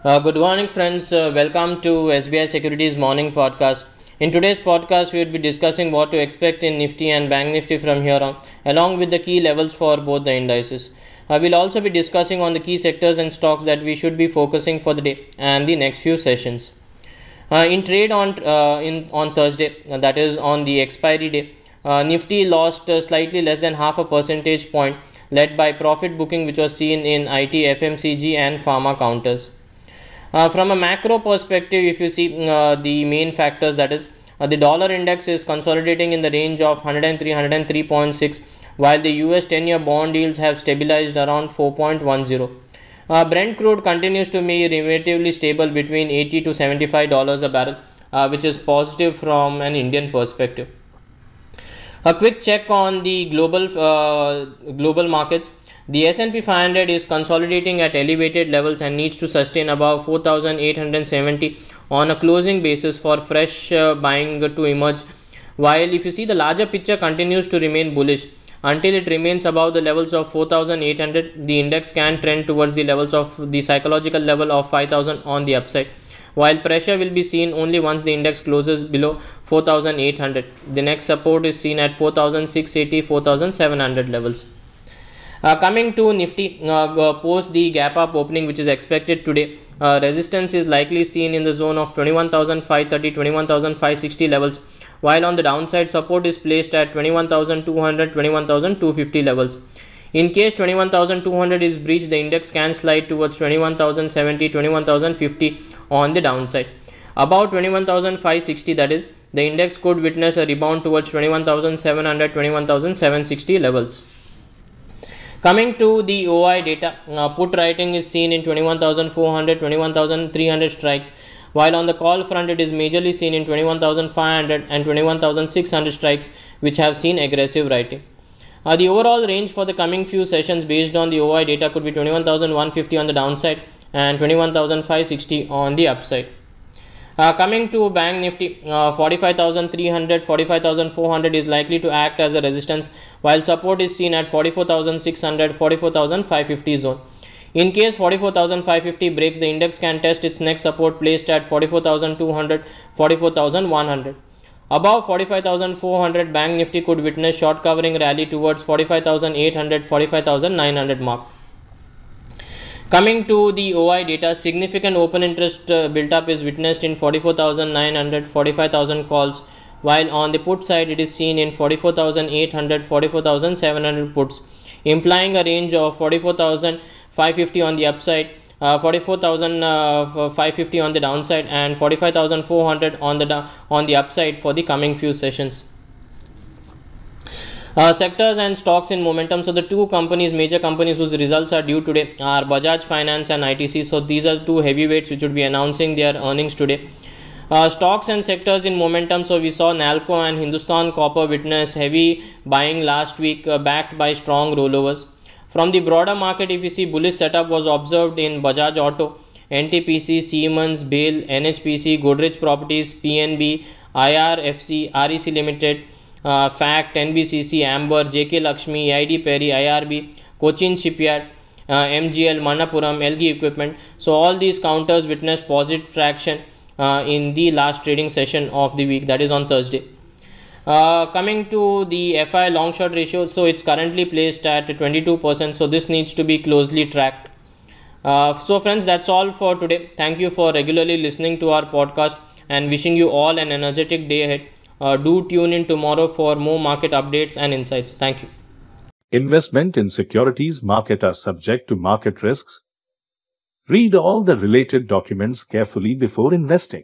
Good morning, friends. Welcome to SBI Securities morning podcast. In today's podcast, we will be discussing what to expect in Nifty and Bank Nifty from here on, along with the key levels for both the indices. We'll also be discussing on the key sectors and stocks that we should be focusing for the day and the next few sessions. In trade on Thursday, that is on the expiry day, Nifty lost slightly less than half a percentage point, led by profit booking, which was seen in IT, FMCG, and pharma counters. From a macro perspective, if you see the main factors, that is the dollar index is consolidating in the range of 103 103.6, while the US 10-year bond yields have stabilized around 4.10. Brent crude continues to be relatively stable between $80 to $75 a barrel, which is positive from an Indian perspective. A quick check on the global markets. The S&P 500 is consolidating at elevated levels and needs to sustain above 4,870 on a closing basis for fresh buying to emerge. While if you see, the larger picture continues to remain bullish until it remains above the levels of 4,800, the index can trend towards the levels of the psychological level of 5,000 on the upside, while pressure will be seen only once the index closes below 4,800. The next support is seen at 4,680 4,700 levels. Coming to Nifty, post the gap up opening which is expected today, resistance is likely seen in the zone of 21,530 21,560 levels, while on the downside support is placed at 21,200 21,250 levels. In case 21,200 is breached, the index can slide towards 21,070 21,050 on the downside. Above 21,560, that is, the index could witness a rebound towards 21,700 21,760 levels. Coming to the OI data, put writing is seen in 21,400 21,300 strikes, while on the call front it is majorly seen in 21,500 and 21,600 strikes, which have seen aggressive writing. The overall range for the coming few sessions based on the OI data could be 21,150 on the downside and 21,560 on the upside. Coming to Bank Nifty, 45,300 45,400 is likely to act as a resistance, while support is seen at 44,600 44,550 zone. In case 44,550 breaks, the index can test its next support placed at 44,200 44,100. Above 45,400, Bank Nifty could witness short covering rally towards 45,800 45,900 mark. Coming to the OI data, significant open interest built up is witnessed in 44,900 45,000 calls, while on the put side it is seen in 44,800 44,700 puts, implying a range of 44,550 on the upside, 44,550 on the downside, and 45,400 on the upside for the coming few sessions. Sectors and stocks in momentum. So the two major companies whose results are due today are Bajaj Finance and ITC. So these are two heavyweights which would be announcing their earnings today. Stocks and sectors in momentum. So we saw Nalco and Hindustan Copper witness heavy buying last week, backed by strong rollovers. From the broader market, if you see, bullish setup was observed in Bajaj Auto, NTPC, Siemens, BAIL, NHPC, Godrej Properties, PNB, IRFC, REC Limited, FACT, NBCC, Amber, JK Lakshmi, AID Perry, IRB, Cochin Shipyard, MGL, Manappuram, LG Equipment. So all these counters witnessed positive traction in the last trading session of the week, that is on Thursday. Coming to the FI long short ratio, so it's currently placed at 22%, so this needs to be closely tracked. So friends, that's all for today. Thank you for regularly listening to our podcast and wishing you all an energetic day ahead. Do tune in tomorrow for more market updates and insights. Thank you. Investment in securities market are subject to market risks. Read all the related documents carefully before investing.